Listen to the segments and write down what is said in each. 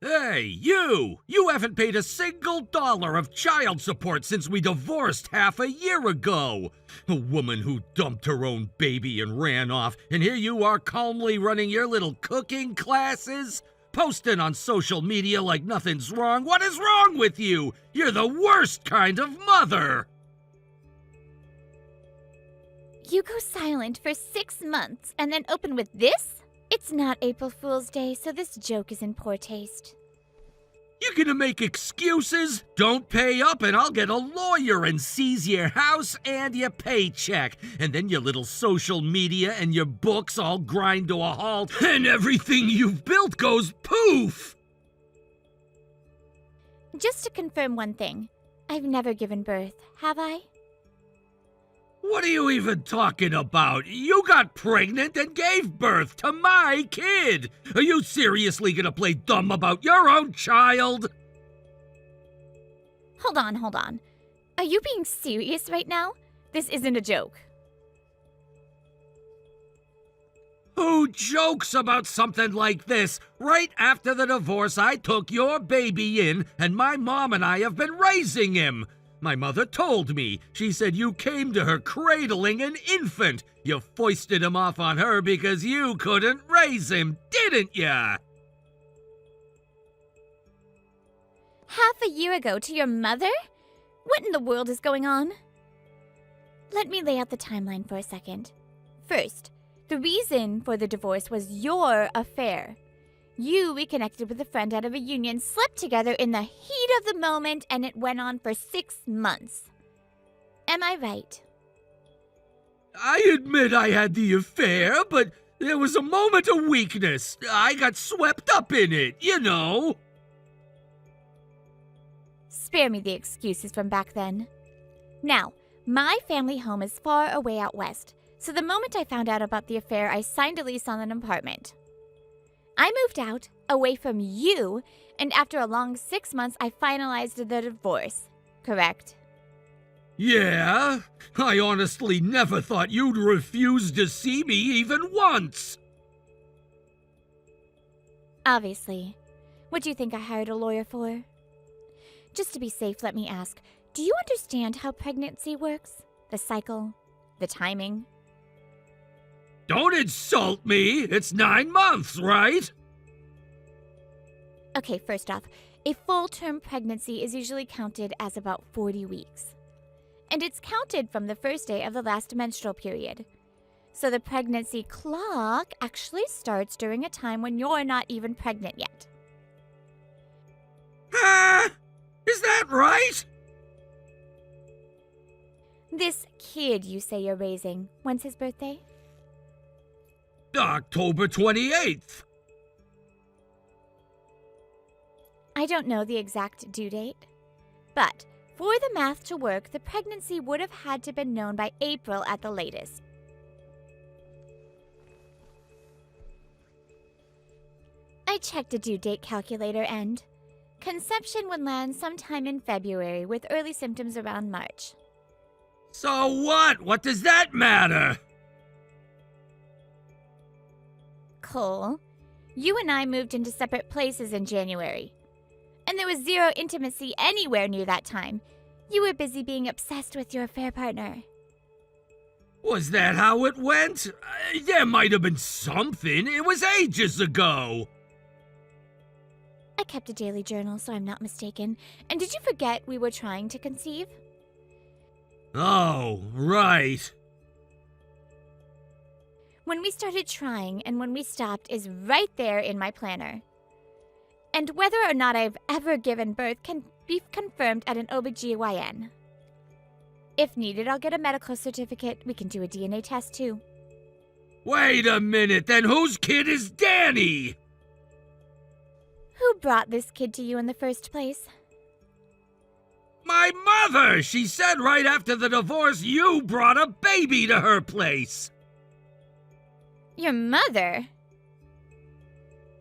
Hey, you! You haven't paid a single dollar of child support since we divorced half a year ago! A woman who dumped her own baby and ran off, and here you are calmly running your little cooking classes? Posting on social media like nothing's wrong. What is wrong with you? You're the worst kind of mother! You go silent for 6 months and then open with this? It's not April Fool's Day, so this joke is in poor taste. You gonna make excuses? Don't pay up and I'll get a lawyer and seize your house and your paycheck. And then your little social media and your books all grind to a halt and everything you've built goes poof! Just to confirm one thing, I've never given birth, have I? What are you even talking about? You got pregnant and gave birth to my kid! Are you seriously gonna play dumb about your own child? Hold on. Are you being serious right now? This isn't a joke. Who jokes about something like this? Right after the divorce, I took your baby in, and my mom and I have been raising him. My mother told me. She said you came to her cradling an infant. You foisted him off on her because you couldn't raise him, didn't ya? Half a year ago to your mother? What in the world is going on? Let me lay out the timeline for a second. First, the reason for the divorce was your affair. You reconnected with a friend out of a union, slept together in the heat of the moment, and it went on for 6 months. Am I right? I admit I had the affair, but there was a moment of weakness. I got swept up in it, you know. Spare me the excuses from back then. Now, my family home is far away out west, so the moment I found out about the affair, I signed a lease on an apartment. I moved out, away from you, and after a long 6 months, I finalized the divorce. Correct? Yeah? I honestly never thought you'd refuse to see me even once. Obviously. What do you think I hired a lawyer for? Just to be safe, let me ask, do you understand how pregnancy works? The cycle? The timing? Don't insult me! It's 9 months, right? Okay, first off, a full-term pregnancy is usually counted as about 40 weeks. And it's counted from the first day of the last menstrual period. So the pregnancy clock actually starts during a time when you're not even pregnant yet. Is that right? This kid you say you're raising, when's his birthday? October 28th. I don't know the exact due date, but for the math to work, the pregnancy would have had to been known by April at the latest. I checked a due date calculator and conception would land sometime in February with early symptoms around March. So what? What does that matter? Cole, you and I moved into separate places in January. And there was zero intimacy anywhere near that time. You were busy being obsessed with your affair partner. Was that how it went? There might have been something. It was ages ago. I kept a daily journal, so I'm not mistaken. And did you forget we were trying to conceive? Oh, right. When we started trying and when we stopped is right there in my planner. And whether or not I've ever given birth can be confirmed at an OBGYN. If needed, I'll get a medical certificate. We can do a DNA test too. Wait a minute, then whose kid is Danny? Who brought this kid to you in the first place? My mother! She said right after the divorce you brought a baby to her place. Your mother?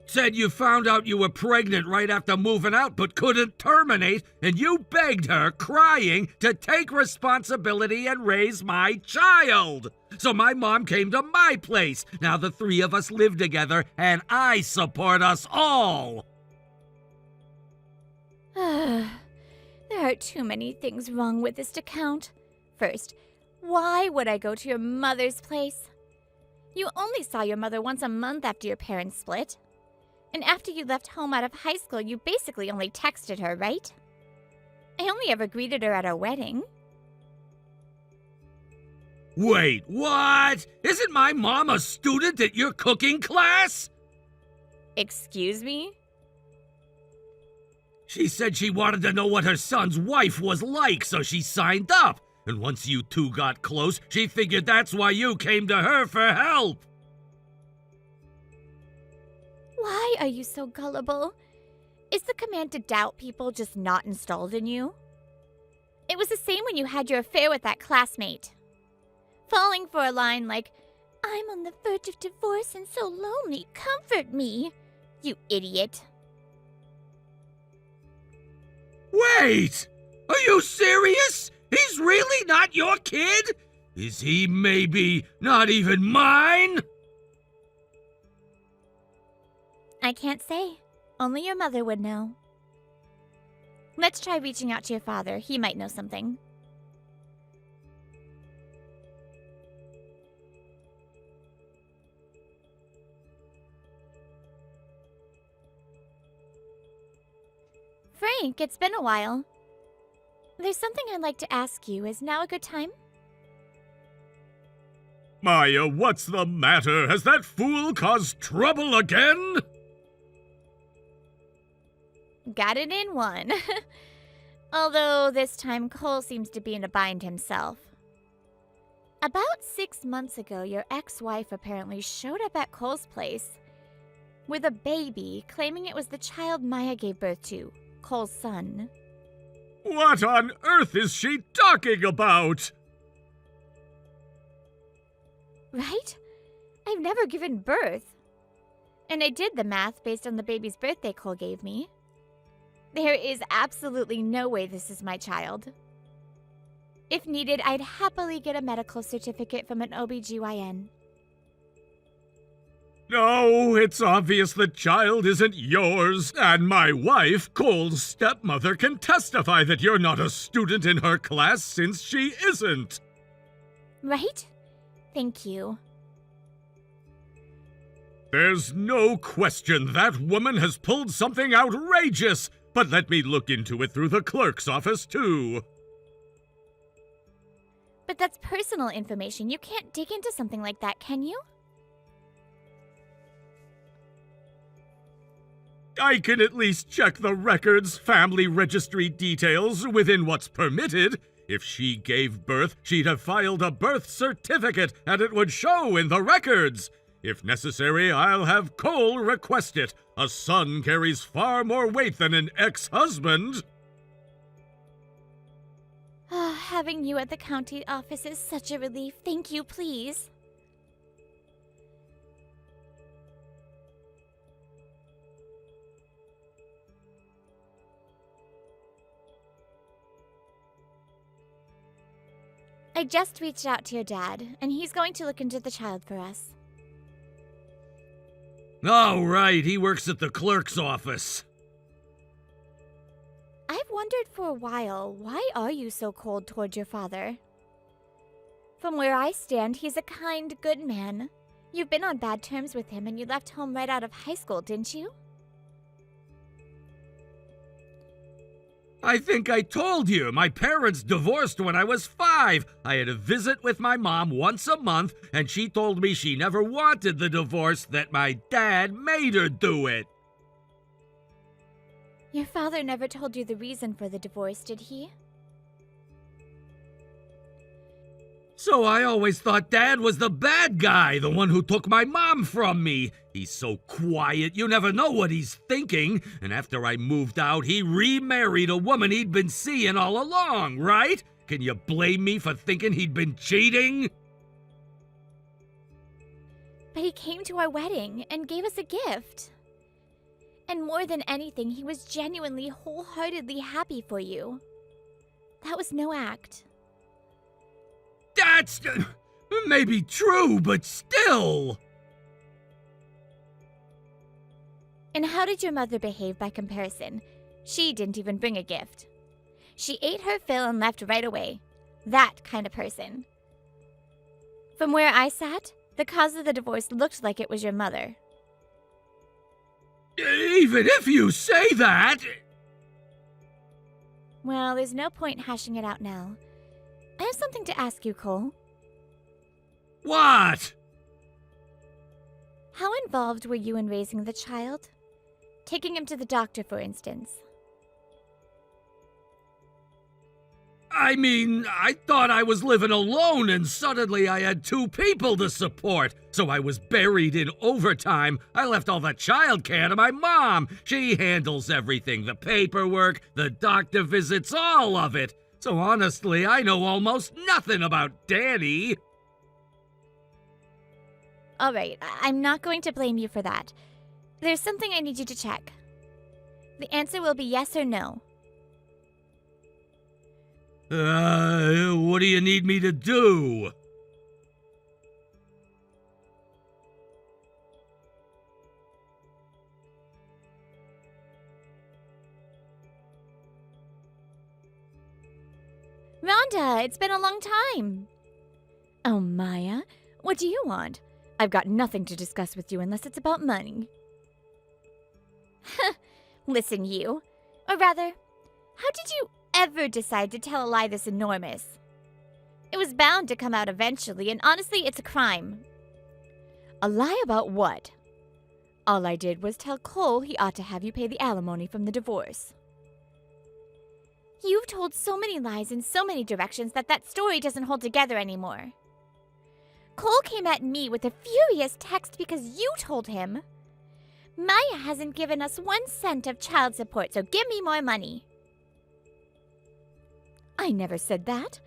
Said you found out you were pregnant right after moving out but couldn't terminate, and you begged her, crying, to take responsibility and raise my child. So my mom came to my place. Now the 3 of us live together, and I support us all. There are too many things wrong with this to count. First, why would I go to your mother's place? You only saw your mother once a month after your parents split. And after you left home out of high school, you basically only texted her, right? I only ever greeted her at our wedding. Wait, what? Isn't my mom a student at your cooking class? Excuse me? She said she wanted to know what her son's wife was like, so she signed up. And once you two got close, she figured that's why you came to her for help. Why are you so gullible? Is the command to doubt people just not installed in you? It was the same when you had your affair with that classmate. Falling for a line like, "I'm on the verge of divorce and so lonely, comfort me," you idiot. Wait! Are you serious? He's really not your kid? Is he maybe not even mine? I can't say. Only your mother would know. Let's try reaching out to your father. He might know something. Frank, it's been a while. There's something I'd like to ask you. Is now a good time? Maya, what's the matter? Has that fool caused trouble again? Got it in one. Although this time Cole seems to be in a bind himself. About 6 months ago, your ex-wife apparently showed up at Cole's place with a baby, claiming it was the child Maya gave birth to, Cole's son. What on earth is she talking about? Right? I've never given birth. And I did the math based on the baby's birthday Cole gave me. There is absolutely no way this is my child. If needed, I'd happily get a medical certificate from an OBGYN. No, it's obvious the child isn't yours, and my wife, Cole's stepmother, can testify that you're not a student in her class since she isn't. Right? Thank you. There's no question that woman has pulled something outrageous, but let me look into it through the clerk's office, too. But that's personal information. You can't dig into something like that, can you? I can at least check the records, family registry details, within what's permitted. If she gave birth, she'd have filed a birth certificate, and it would show in the records. If necessary, I'll have Cole request it. A son carries far more weight than an ex-husband. Having you at the county office is such a relief. Thank you, please. I just reached out to your dad, and he's going to look into the child for us. Oh, right, he works at the clerk's office. I've wondered for a while, why are you so cold toward your father? From where I stand, he's a kind, good man. You've been on bad terms with him, and you left home right out of high school, didn't you? I think I told you, my parents divorced when I was 5. I had a visit with my mom once a month, and she told me she never wanted the divorce, that my dad made her do it. Your father never told you the reason for the divorce, did he? So I always thought Dad was the bad guy, the one who took my mom from me. He's so quiet, you never know what he's thinking. And after I moved out, he remarried a woman he'd been seeing all along, right? Can you blame me for thinking he'd been cheating? But he came to our wedding and gave us a gift. And more than anything, he was genuinely, wholeheartedly happy for you. That was no act. That's maybe true, but still. And how did your mother behave by comparison? She didn't even bring a gift. She ate her fill and left right away. That kind of person. From where I sat, the cause of the divorce looked like it was your mother. Even if you say that... Well, there's no point hashing it out now. I have something to ask you, Cole. What? How involved were you in raising the child? Taking him to the doctor, for instance. I mean, I thought I was living alone and suddenly I had 2 people to support. So I was buried in overtime. I left all the childcare to my mom. She handles everything, the paperwork, the doctor visits, all of it. So honestly, I know almost nothing about Danny. All right, I'm not going to blame you for that. There's something I need you to check. The answer will be yes or no. What do you need me to do? Rhonda, it's been a long time. Oh, Maya, what do you want? I've got nothing to discuss with you unless it's about money. Listen, you. Or rather, how did you ever decide to tell a lie this enormous? It was bound to come out eventually, and honestly, it's a crime. A lie about what? All I did was tell Cole he ought to have you pay the alimony from the divorce. You've told so many lies in so many directions that story doesn't hold together anymore. Cole came at me with a furious text because you told him. Maya hasn't given us 1 cent of child support, so give me more money. I never said that.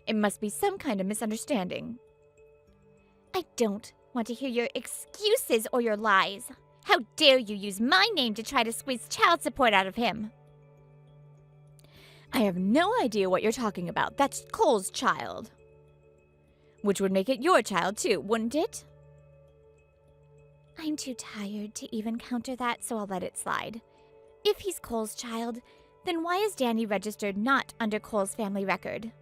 It must be some kind of misunderstanding. I don't want to hear your excuses or your lies. How dare you use my name to try to squeeze child support out of him? I have no idea what you're talking about. That's Cole's child. Which would make it your child too, wouldn't it? I'm too tired to even counter that, so I'll let it slide. If he's Cole's child, then why is Danny registered not under Cole's family record,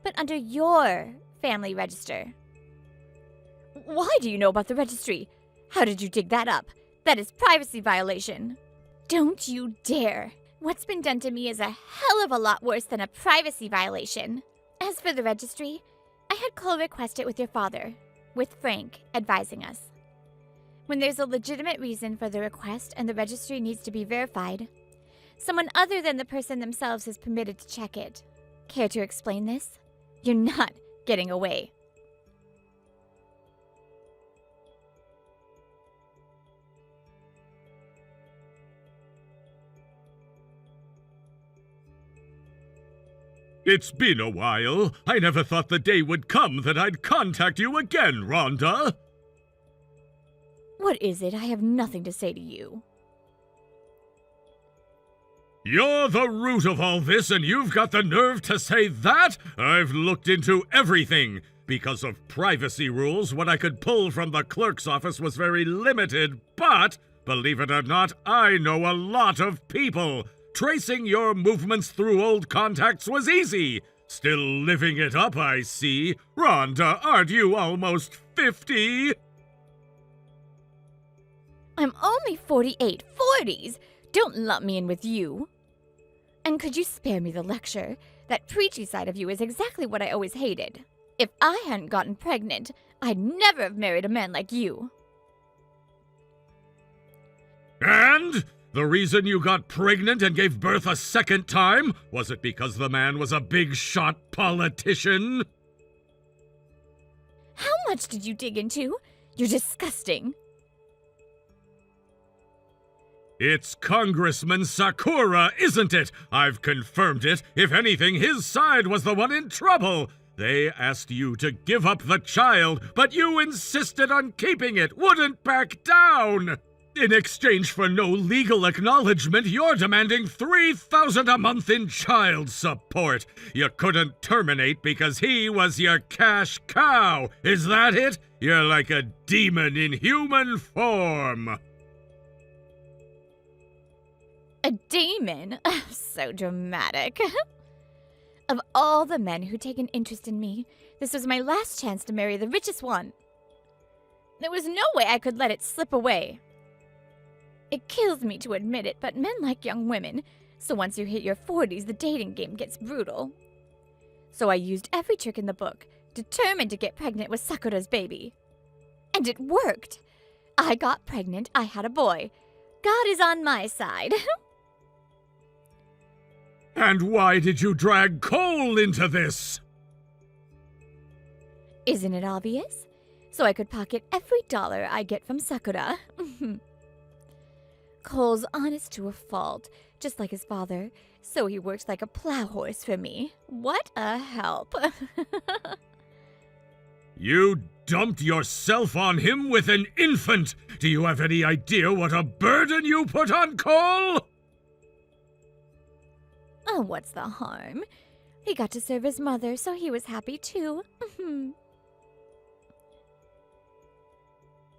but under your family register? Why do you know about the registry? How did you dig that up? That is privacy violation. Don't you dare. What's been done to me is a hell of a lot worse than a privacy violation. As for the registry, I had Cole request it with your father, with Frank advising us. When there's a legitimate reason for the request and the registry needs to be verified, someone other than the person themselves is permitted to check it. Care to explain this? You're not getting away. It's been a while. I never thought the day would come that I'd contact you again, Rhonda. What is it? I have nothing to say to you. You're the root of all this, and you've got the nerve to say that? I've looked into everything. Because of privacy rules, what I could pull from the clerk's office was very limited, but, believe it or not, I know a lot of people. Tracing your movements through old contacts was easy. Still living it up, I see. Rhonda, aren't you almost 50? I'm only 48. 40s! Don't lump me in with you. And could you spare me the lecture? That preachy side of you is exactly what I always hated. If I hadn't gotten pregnant, I'd never have married a man like you. And? The reason you got pregnant and gave birth a second time? Was it because the man was a big-shot politician? How much did you dig into? You're disgusting. It's Congressman Sakura, isn't it? I've confirmed it. If anything, his side was the one in trouble. They asked you to give up the child, but you insisted on keeping it, wouldn't back down. In exchange for no legal acknowledgement, you're demanding $3,000 a month in child support. You couldn't terminate because he was your cash cow. Is that it? You're like a demon in human form. A A demon? So dramatic. Of all the men who take an interest in me, this was my last chance to marry the richest one. There was no way I could let it slip away. It kills me to admit it, but men like young women, so once you hit your 40s, the dating game gets brutal. So I used every trick in the book, determined to get pregnant with Sakura's baby. And it worked! I got pregnant, I had a boy. God is on my side. And why did you drag Cole into this? Isn't it obvious? So I could pocket every dollar I get from Sakura. Cole's honest to a fault, just like his father, so he works like a plow horse for me. What a help. You dumped yourself on him with an infant! Do you have any idea what a burden you put on Cole? Oh, what's the harm? He got to serve his mother, so he was happy too.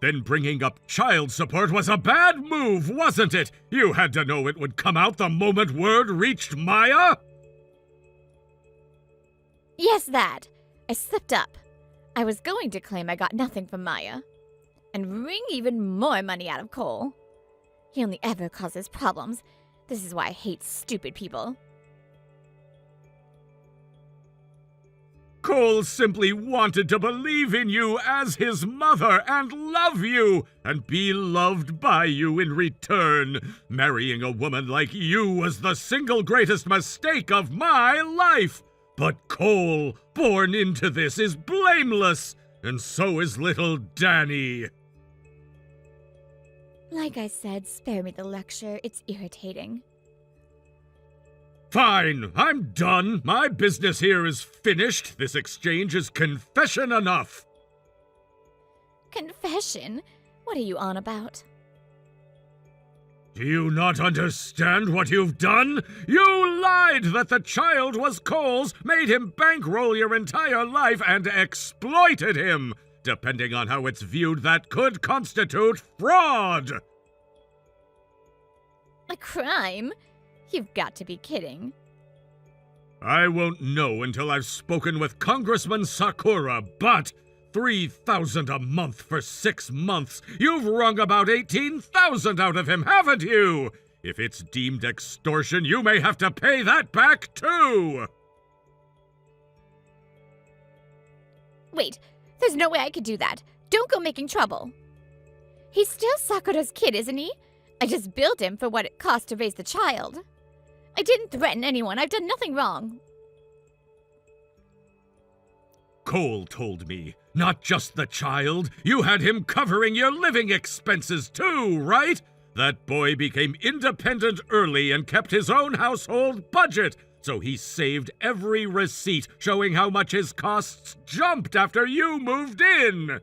Then bringing up child support was a bad move, wasn't it? You had to know it would come out the moment word reached Maya? Yes, that. I slipped up. I was going to claim I got nothing from Maya. And wring even more money out of Cole. He only ever causes problems. This is why I hate stupid people. Cole simply wanted to believe in you as his mother and love you and be loved by you in return. Marrying a woman like you was the single greatest mistake of my life. But Cole, born into this, is blameless, and so is little Danny. Like I said, spare me the lecture. It's irritating. Fine, I'm done. My business here is finished. This exchange is confession enough. Confession? What are you on about? Do you not understand what you've done? You lied that the child was Cole's, made him bankroll your entire life, and exploited him. Depending on how it's viewed, that could constitute fraud. A crime? You've got to be kidding. I won't know until I've spoken with Congressman Sakura, but $3,000 a month for 6 months. You've wrung about $18,000 out of him, haven't you? If it's deemed extortion, you may have to pay that back too. Wait, there's no way I could do that. Don't go making trouble. He's still Sakura's kid, isn't he? I just billed him for what it cost to raise the child. I didn't threaten anyone. I've done nothing wrong. Cole told me, not just the child. You had him covering your living expenses too, right? That boy became independent early and kept his own household budget, so he saved every receipt, showing how much his costs jumped after you moved in.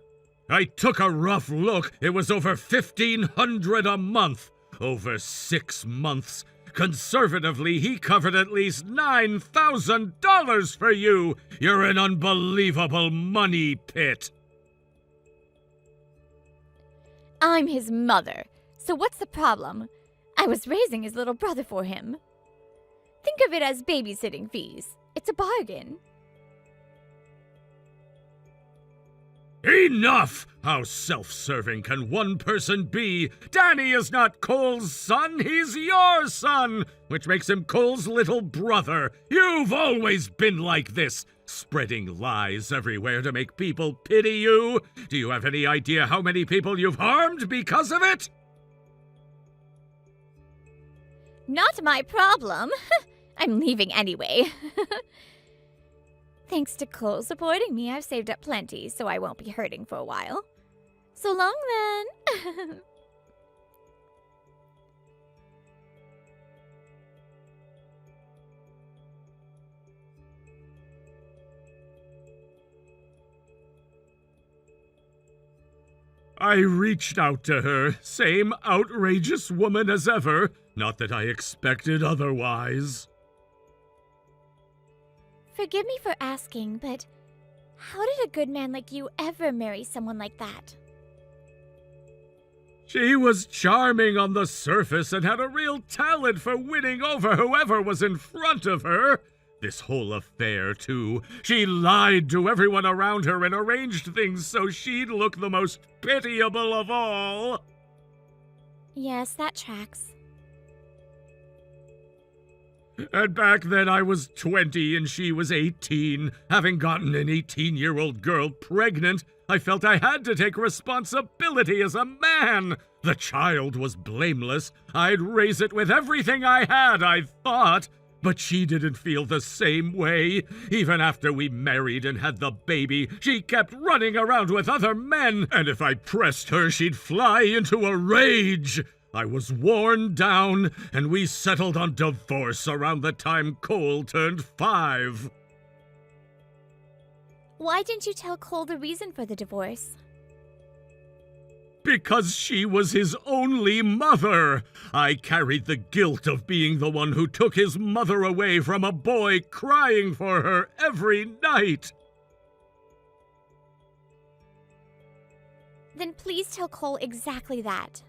I took a rough look. It was over $1,500 a month. Over 6 months. Conservatively, he covered at least $9,000 for you. You're an unbelievable money pit. I'm his mother, so what's the problem? I was raising his little brother for him. Think of it as babysitting fees. It's a bargain. Enough! How self-serving can one person be? Danny is not Cole's son, he's your son, which makes him Cole's little brother. You've always been like this, spreading lies everywhere to make people pity you. Do you have any idea how many people you've harmed because of it? Not my problem. I'm leaving anyway. Thanks to Cole supporting me, I've saved up plenty, so I won't be hurting for a while. So long, then. I reached out to her, same outrageous woman as ever. Not that I expected otherwise. Forgive me for asking, but how did a good man like you ever marry someone like that? She was charming on the surface and had a real talent for winning over whoever was in front of her. This whole affair, too. She lied to everyone around her and arranged things so she'd look the most pitiable of all. Yes, that tracks. And back then I was 20 and she was 18. Having gotten an 18-year-old girl pregnant, I felt I had to take responsibility as a man. The child was blameless. I'd raise it with everything I had, I thought. But she didn't feel the same way. Even after we married and had the baby, she kept running around with other men, and if I pressed her, she'd fly into a rage. I was worn down, and we settled on divorce around the time Cole turned 5. Why didn't you tell Cole the reason for the divorce? Because she was his only mother. I carried the guilt of being the one who took his mother away from a boy crying for her every night. Then please tell Cole exactly that.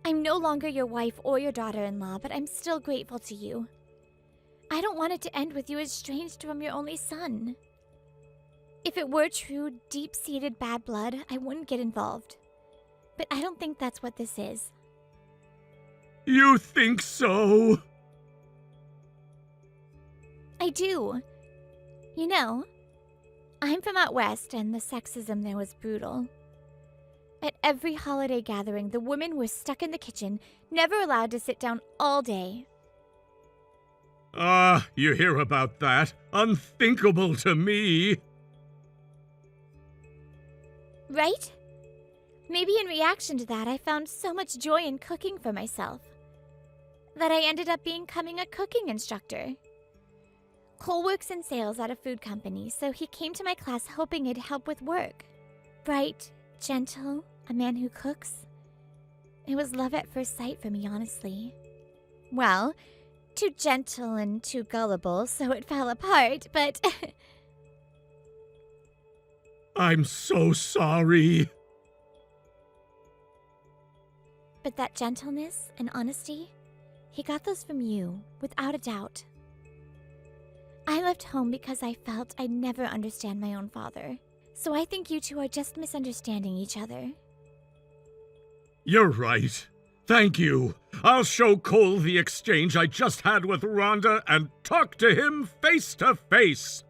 I'm no longer your wife or your daughter-in-law, but I'm still grateful to you. I don't want it to end with you estranged from your only son. If it were true, deep-seated bad blood, I wouldn't get involved. But I don't think that's what this is. You think so? I do. You know, I'm from out west, and the sexism there was brutal. At every holiday gathering, the women were stuck in the kitchen, never allowed to sit down all day. You hear about that? Unthinkable to me. Right? Maybe in reaction to that, I found so much joy in cooking for myself that I ended up becoming a cooking instructor. Cole works in sales at a food company, so he came to my class hoping it'd help with work. Bright, gentle, a man who cooks. It was love at first sight for me, honestly. Well, too gentle and too gullible, so it fell apart, but... I'm so sorry. But that gentleness and honesty, he got those from you, without a doubt. I left home because I felt I'd never understand my own father. So I think you two are just misunderstanding each other. You're right. Thank you. I'll show Cole the exchange I just had with Rhonda and talk to him face to face.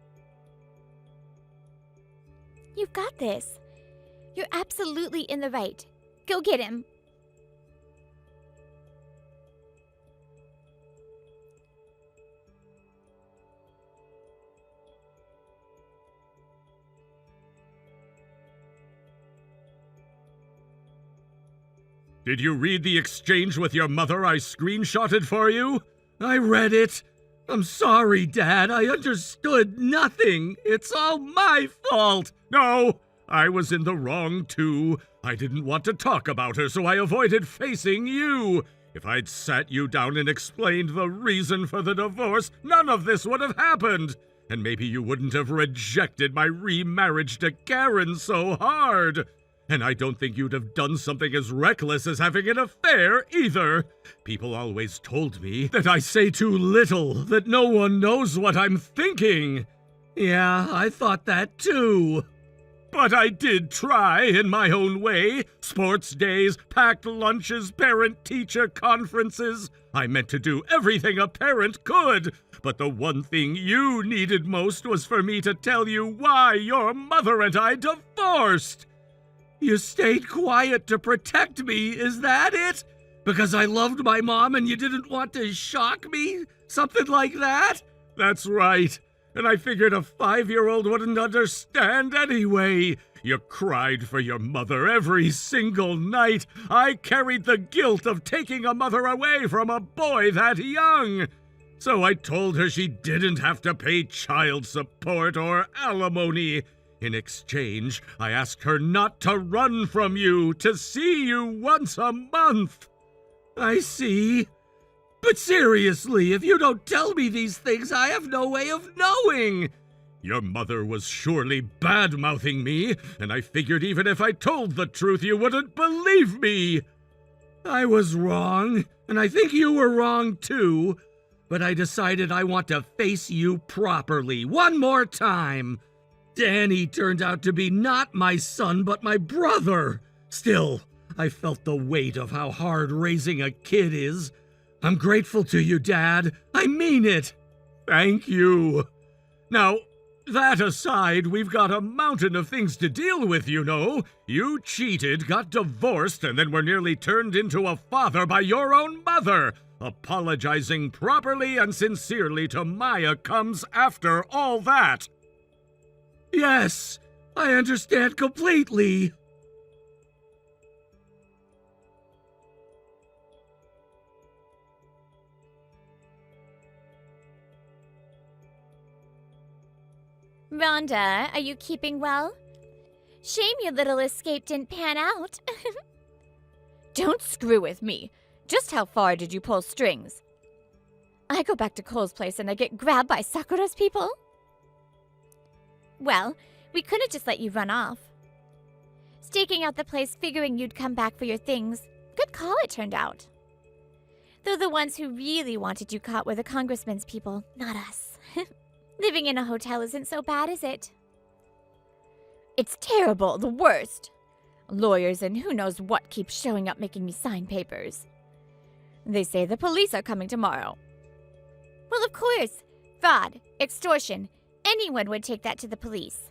You've got this. You're absolutely in the right. Go get him. Did you read the exchange with your mother I screenshotted for you? I read it. I'm sorry, Dad. I understood nothing. It's all my fault. No, I was in the wrong, too. I didn't want to talk about her, so I avoided facing you. If I'd sat you down and explained the reason for the divorce, none of this would have happened. And maybe you wouldn't have rejected my remarriage to Karen so hard. And I don't think you'd have done something as reckless as having an affair, either. People always told me that I say too little, that no one knows what I'm thinking. Yeah, I thought that too. But I did try in my own way. Sports days, packed lunches, parent-teacher conferences. I meant to do everything a parent could. But the one thing you needed most was for me to tell you why your mother and I divorced. You stayed quiet to protect me, is that it? Because I loved my mom and you didn't want to shock me? Something like that? That's right. And I figured a 5-year-old wouldn't understand anyway. You cried for your mother every single night. I carried the guilt of taking a mother away from a boy that young. So I told her she didn't have to pay child support or alimony. In exchange, I asked her not to run from you, to see you once a month. I see. But seriously, if you don't tell me these things, I have no way of knowing. Your mother was surely bad-mouthing me, and I figured even if I told the truth, you wouldn't believe me. I was wrong, and I think you were wrong too, but I decided I want to face you properly one more time. Danny turned out to be not my son, but my brother. Still, I felt the weight of how hard raising a kid is. I'm grateful to you, Dad. I mean it. Thank you. Now, that aside, we've got a mountain of things to deal with, you know. You cheated, got divorced, and then were nearly turned into a father by your own mother. Apologizing properly and sincerely to Maya comes after all that. Yes, I understand completely. Rhonda, are you keeping well? Shame your little escape didn't pan out. Don't screw with me. Just how far did you pull strings? I go back to Cole's place and I get grabbed by Sakura's people? Well, we couldn't just let you run off. Staking out the place figuring you'd come back for your things. Good call it turned out. Though the ones who really wanted you caught were the congressman's people, not us. Living in a hotel isn't so bad, is it? It's terrible, the worst. Lawyers and who knows what keep showing up making me sign papers. They say the police are coming tomorrow. Well, of course. Fraud, extortion, anyone would take that to the police.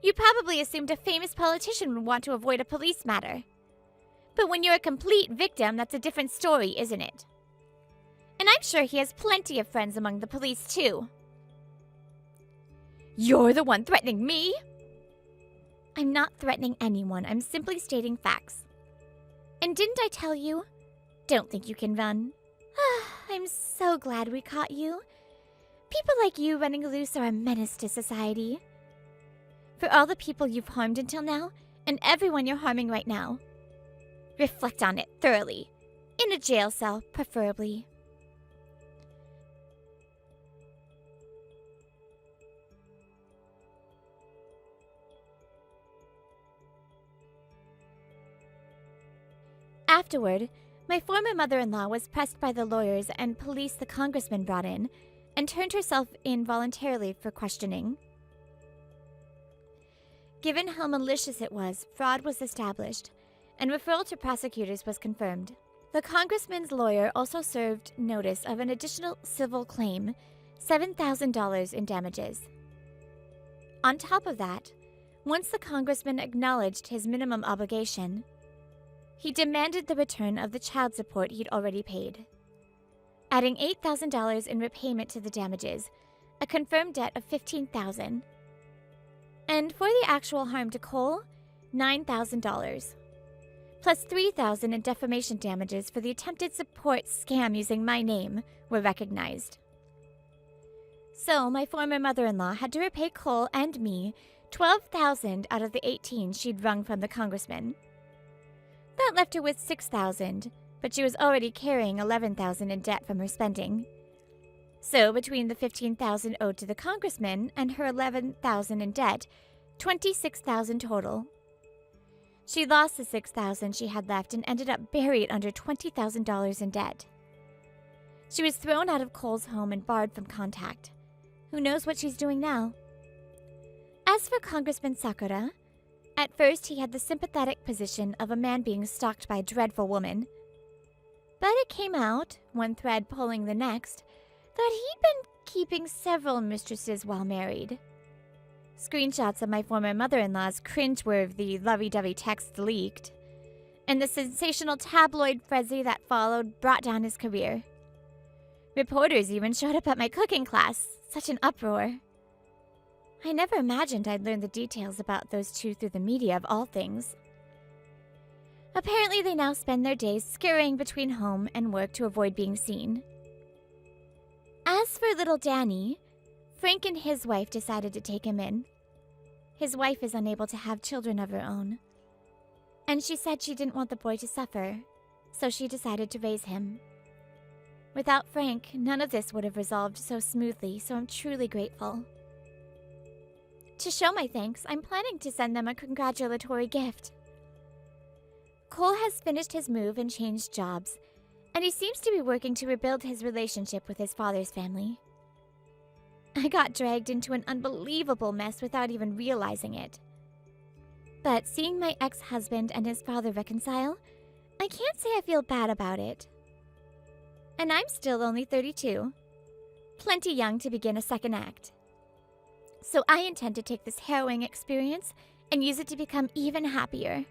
You probably assumed a famous politician would want to avoid a police matter. But when you're a complete victim, that's a different story, isn't it? And I'm sure he has plenty of friends among the police, too. You're the one threatening me? I'm not threatening anyone. I'm simply stating facts. And didn't I tell you? Don't think you can run. I'm so glad we caught you. People like you running loose are a menace to society. For all the people you've harmed until now, and everyone you're harming right now, reflect on it thoroughly. In a jail cell, preferably. Afterward, my former mother-in-law was pressed by the lawyers and police the congressman brought in, and turned herself in voluntarily for questioning. Given how malicious it was, fraud was established, and referral to prosecutors was confirmed. The congressman's lawyer also served notice of an additional civil claim, $7,000 in damages. On top of that, once the congressman acknowledged his minimum obligation, he demanded the return of the child support he'd already paid, adding $8,000 in repayment to the damages, a confirmed debt of $15,000. And for the actual harm to Cole, $9,000, plus $3,000 in defamation damages for the attempted support scam using my name were recognized. So my former mother-in-law had to repay Cole and me $12,000 out of the $18,000 she'd wrung from the congressman. That left her with $6,000, but she was already carrying $11,000 in debt from her spending. So between the $15,000 owed to the congressman and her $11,000 in debt, $26,000 total. She lost the $6,000 she had left and ended up buried under $20,000 in debt. She was thrown out of Cole's home and barred from contact. Who knows what she's doing now? As for Congressman Sakura, at first he had the sympathetic position of a man being stalked by a dreadful woman. But it came out, one thread pulling the next, that he'd been keeping several mistresses while married. Screenshots of my former mother-in-law's cringeworthy lovey-dovey text leaked, and the sensational tabloid frenzy that followed brought down his career. Reporters even showed up at my cooking class. Such an uproar. I never imagined I'd learn the details about those two through the media of all things. Apparently they now spend their days scurrying between home and work to avoid being seen. As for little Danny, Frank and his wife decided to take him in. His wife is unable to have children of her own, and she said she didn't want the boy to suffer, so she decided to raise him. Without Frank, none of this would have resolved so smoothly, so I'm truly grateful. To show my thanks, I'm planning to send them a congratulatory gift. Cole has finished his move and changed jobs, and he seems to be working to rebuild his relationship with his father's family. I got dragged into an unbelievable mess without even realizing it. But seeing my ex-husband and his father reconcile, I can't say I feel bad about it. And I'm still only 32. Plenty young to begin a second act. So I intend to take this harrowing experience and use it to become even happier.